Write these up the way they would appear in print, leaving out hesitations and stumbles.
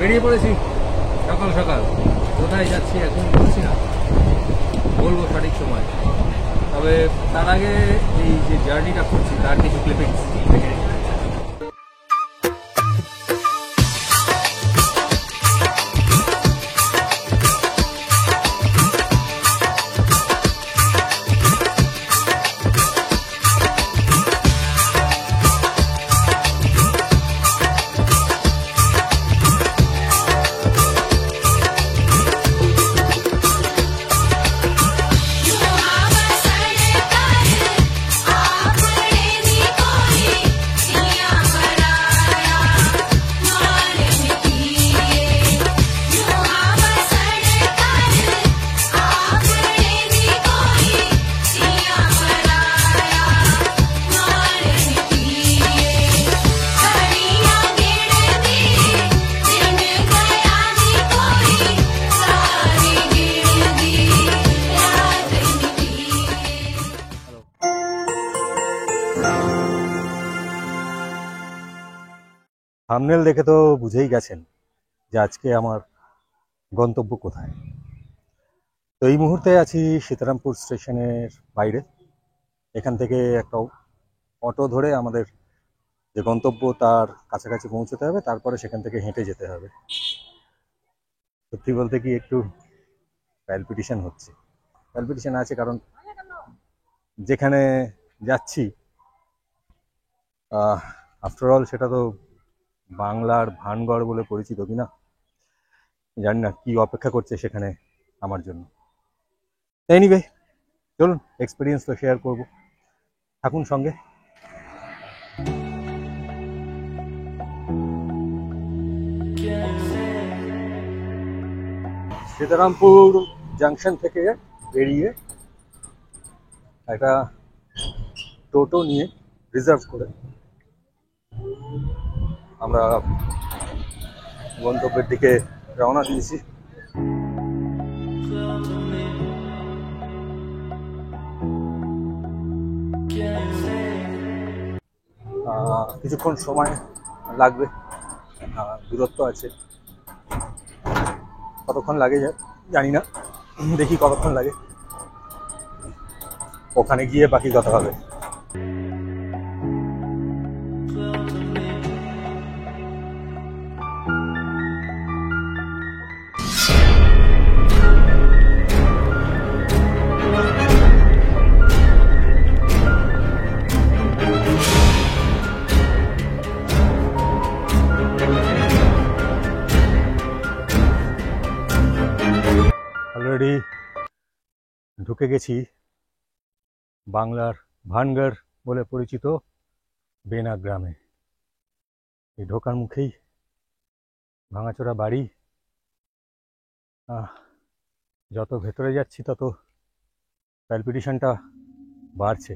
বেরিয়ে পড়েছি সকাল সকাল। কোথায় যাচ্ছি এখন বলছি না, বলবো সঠিক সময়। তবে তার আগে এই যে জার্নিটা করছি তার কিছু ক্লিপিংস দেখে নিই। থাম্বনেল দেখে তো বুঝেই গেছেন যে আজকে আমার গন্তব্য কোথায়। তো এই মুহূর্তে আছি সীতারামপুর স্টেশনের বাইরে। এখান থেকে একটা অটো ধরে আমাদের যে গন্তব্য তার কাছাকাছি পৌঁছতে হবে, তারপরে সেখান থেকে হেঁটে যেতে হবে। সত্যি বলতে কি একটু প্যালপিটেশন হচ্ছে। প্যালপিটেশন আছে কারণ যেখানে যাচ্ছি আফটারঅল সেটা তো বাংলার ভানগড় বলে পরিচিত কিনা জানি না, কি অপেক্ষা করছে সেখানে আমার জন্য। এনিওয়ে চলুন, এক্সপিরিয়েন্স তো শেয়ার করব, থাকুন সঙ্গে। সীতারামপুর জাংশন থেকে বেরিয়ে একটা টোটো নিয়ে রিজার্ভ করে আমরা গন্তব্যের দিকে রওনা দিয়েছি। কিছুক্ষণ সময় লাগবে, দূরত্ব আছে, কতক্ষণ লাগে জানি না, দেখি কতক্ষণ লাগে, ওখানে গিয়ে বাকি কথা হবে। অলরেডি ঢুকে গেছি বাংলার ভানগড় বলে পরিচিত বেনা গ্রামে। এই ঢোকার মুখেই ভাঙাচোরা বাড়ি। যত ভেতরে যাচ্ছি তত প্যালপিটেশনটা বাড়ছে।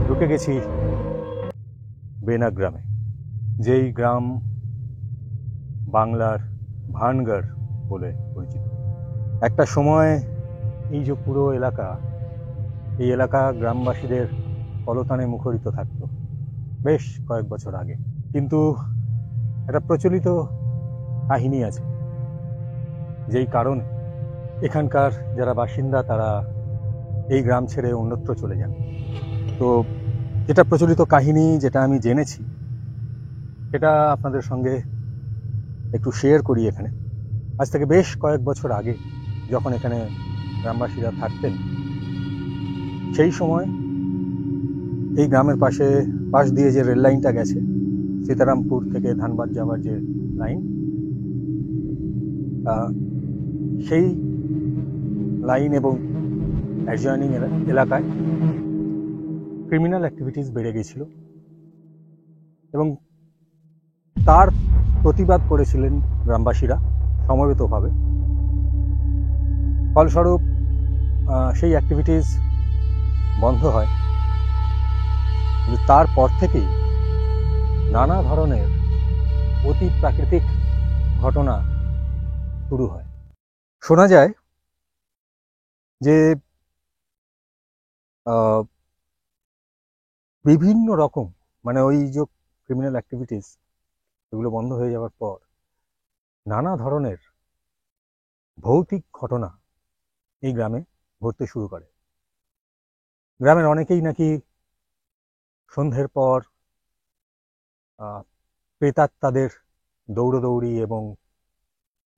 ঢুকে গেছি বেনা গ্রামে, যেই গ্রাম বাংলার ভানগড় বলে পরিচিত। একটা সময় এই যে পুরো এলাকা, এই এলাকা গ্রামবাসীদের কলতানে মুখরিত থাকত বেশ কয়েক বছর আগে। কিন্তু একটা প্রচলিত কাহিনী আছে, যেই কারণে এখানকার যারা বাসিন্দা তারা এই গ্রাম ছেড়ে অন্যত্র চলে যান। তো যেটা প্রচলিত কাহিনী, যেটা আমি জেনেছি, সেটা আপনাদের সঙ্গে একটু শেয়ার করি এখানে। আজ থেকে বেশ কয়েক বছর আগে যখন এখানে গ্রামবাসীরা থাকতেন, সেই সময় এই গ্রামের পাশ দিয়ে যে রেল লাইনটা গেছে, সীতারামপুর থেকে ধানবাদ যাওয়ার যে লাইন, সেই লাইন এবং অ্যাডজয়নিং এলাকায় ক্রিমিনাল অ্যাক্টিভিটিস বেড়ে গেছিল এবং তার প্রতিবাদ করেছিলেন গ্রামবাসীরা সমবেতভাবে। ফলস্বরূপ সেই অ্যাক্টিভিটিস বন্ধ হয়, কিন্তু তারপর থেকেই নানা ধরনের অতি প্রাকৃতিক ঘটনা শুরু হয়। শোনা যায় যে বিভিন্ন রকম মানে ওই যে ক্রিমিনাল অ্যাক্টিভিটিস এগুলো বন্ধ হয়ে যাওয়ার পর নানা ধরনের ভৌতিক ঘটনা এই গ্রামে ঘটতে শুরু করে। গ্রামের অনেকেই নাকি সন্ধ্যের পর প্রেতাত্মাদের দৌড়দৌড়ি এবং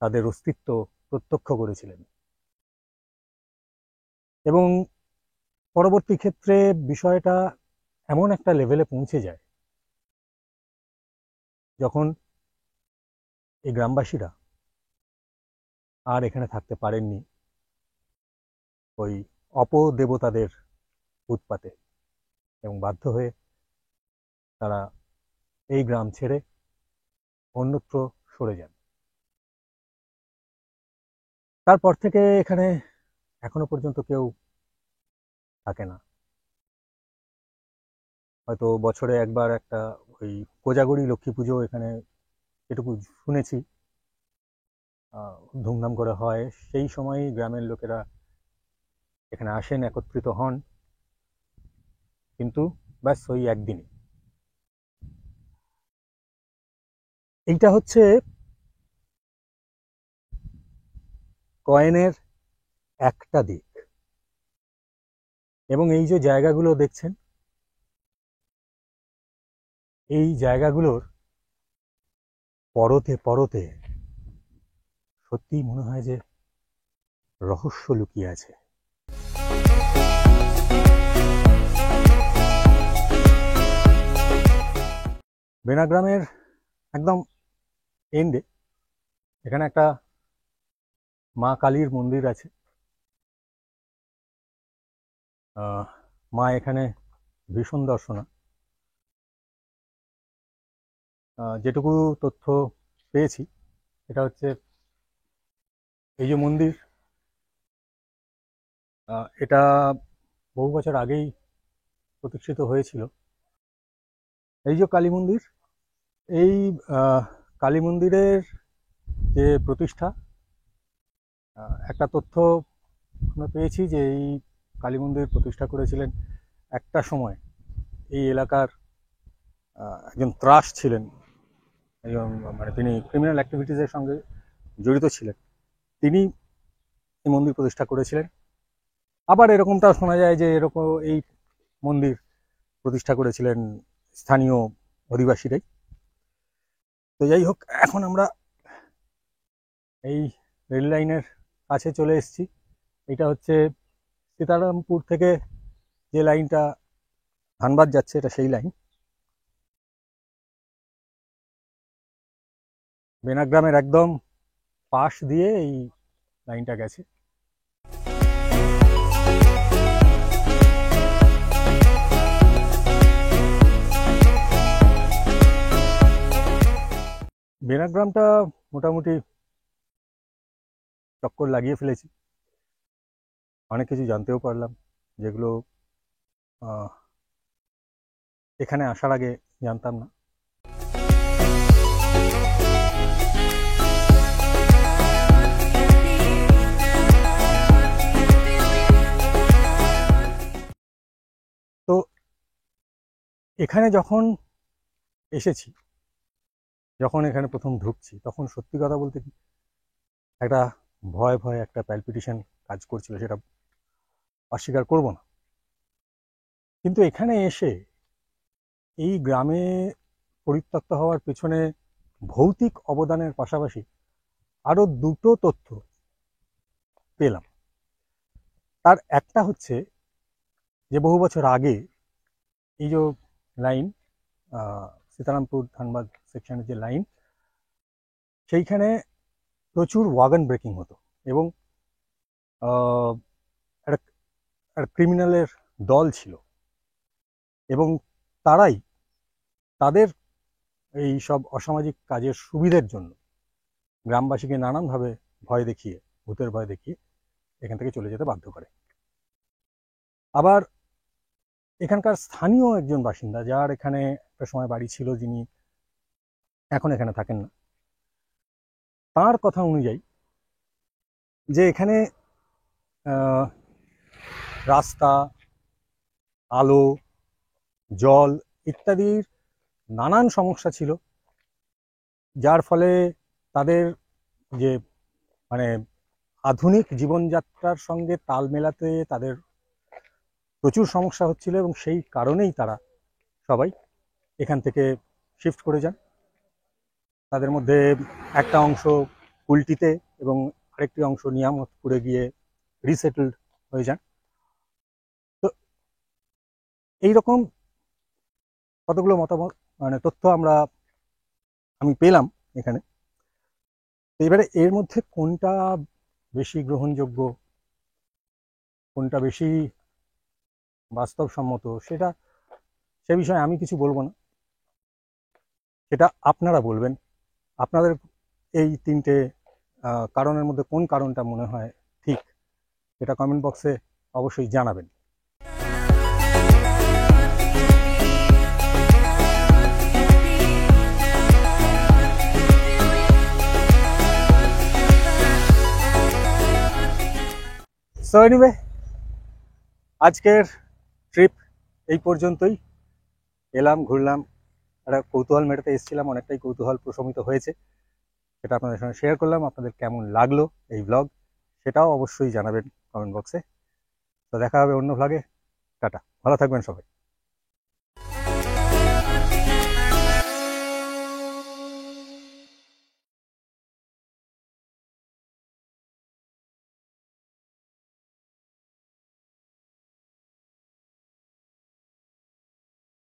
তাদের অস্তিত্ব প্রত্যক্ষ করেছিলেন এবং পরবর্তী ক্ষেত্রে বিষয়টা এমন একটা লেভেলে পৌঁছে যায় যখন এই গ্রামবাসীরা আর এখানে থাকতে পারেননি ওই অপদেবতাদের উৎপাতে এবং বাধ্য হয়ে তারা এই গ্রাম ছেড়ে অন্যত্র সরে যান। তারপর থেকে এখানে এখনো পর্যন্ত কেউ থাকে না। হয়তো বছরে একবার একটা ওই কোজাগরি লক্ষ্মী পুজো এখানে এটুকু শুনেছি ধুমধাম করে হয়, সেই সময়ই গ্রামের লোকেরা এখানে আসেন, একত্রিত হন, কিন্তু ব্যাস ওই একদিনই। এইটা হচ্ছে কয়েনের একটা দিক এবং এই যে জায়গাগুলো দেখছেন এই জায়গাগুলোর পরতে পরতে সত্যি মনে হয় যে রহস্য লুকিয়ে আছে। বেনাগ্রামের একদম এন্ডে এখানে একটা মা কালীর মন্দির আছে। মা এখানে ভীষণ দর্শনা। যেটুকু তথ্য পেয়েছি এটা হচ্ছে এই যে মন্দির, এটা বহু বছর আগেই প্রতিষ্ঠিত হয়েছিল। এই যে কালী মন্দির, এই কালী মন্দিরের যে প্রতিষ্ঠা, একটা তথ্য আমরা পেয়েছি যে এই কালী মন্দির প্রতিষ্ঠা করেছিলেন একটা সময় এই এলাকার একজন ত্রাস ছিলেন, একজন মানে তিনি ক্রিমিনাল অ্যাক্টিভিটিসের সঙ্গে জড়িত ছিলেন, তিনি এই মন্দির প্রতিষ্ঠা করেছিলেন। আবার এরকমটাও শোনা যায় যে এরকম এই মন্দির প্রতিষ্ঠা করেছিলেন স্থানীয় অধিবাসীরাই। তো যাই হোক, এখন আমরা এই রেল লাইনের কাছে চলে এসেছি। এটা হচ্ছে সীতারামপুর থেকে যে লাইনটা ধানবাদ যাচ্ছে, এটা সেই লাইন। বেনাগ্রামের একদম পাশ দিয়ে এই লাইনটা গেছে। বেনাগ্রামটা মোটামুটি চক্কর লাগিয়ে ফেলেছি, অনেক কিছু জানতেও পারলাম যেগুলো এখানে আসার আগে জানতাম না। তো এখানে যখন এসেছি, যখন এখানে প্রথম ঢুকছি, তখন সত্যি কথা বলতে কি একটা ভয় ভয় একটা প্যালপিটেশন কাজ করছিল, সেটা অস্বীকার করব না। কিন্তু এখানে এসে এই গ্রামে পরিত্যক্ত হওয়ার পেছনে ভৌতিক অবদানের পাশাপাশি আরো দুটো তথ্য পেলাম। তার একটা হচ্ছে যে বহু বছর আগে এই যে লাইন সীতারামপুর ধানবাদ সেকশনের যে লাইন, সেইখানে প্রচুর ওয়াগন ব্রেকিং হতো এবং একটা ক্রিমিনালের দল ছিল এবং তারাই তাদের এই সব অসামাজিক কাজের সুবিধের জন্য গ্রামবাসীকে নানানভাবে ভয় দেখিয়ে, ভূতের ভয় দেখিয়ে এখান থেকে চলে যেতে বাধ্য করে। আবার এখানকার স্থানীয় একজন বাসিন্দা, যার এখানে একটা সময় বাড়ি ছিল, যিনি এখন এখানে থাকেন না, তার কথা অনুযায়ী যে এখানে রাস্তা, আলো, জল ইত্যাদির নানান সমস্যা ছিল, যার ফলে তাদের যে মানে আধুনিক জীবনযাত্রার সঙ্গে তাল মেলাতে তাদের প্রচুর সমস্যা হচ্ছিল এবং সেই কারণেই তারা সবাই এখান থেকে শিফট করে যান। তাদের মধ্যে একটা অংশ কুলটিতে এবং আরেকটি অংশ নিয়ামতপুরে গিয়ে রিসেটেলড হয়ে যান। তো এইরকম কতগুলো মতামত তথ্য আমি পেলাম এখানে। এবারে এর মধ্যে কোনটা বেশি গ্রহণযোগ্য, কোনটা বেশি বাস্তবসম্মত, সে বিষয়ে আমি কিছু বলবো না, সেটা আপনারা বলবেন। আপনাদের এই তিনটে কারণের মধ্যে কোন কারণটা মনে হয় ঠিক, এটা কমেন্ট বক্সে অবশ্যই জানাবেন। সো এনিওয়ে, আজকের ট্রিপ এই পর্যন্তই। এলাম, ঘুরলাম, একটা কৌতূহল মেটাতে এসেছিলাম, অনেকটাই কৌতূহল প্রশমিত হয়েছে, সেটা আপনাদের সঙ্গে শেয়ার করলাম। আপনাদের কেমন লাগলো এই ব্লগ সেটাও অবশ্যই জানাবেন কমেন্ট বক্সে। তো দেখা হবে অন্য ভ্লগে। টাটা, ভালো থাকবেন সবাই।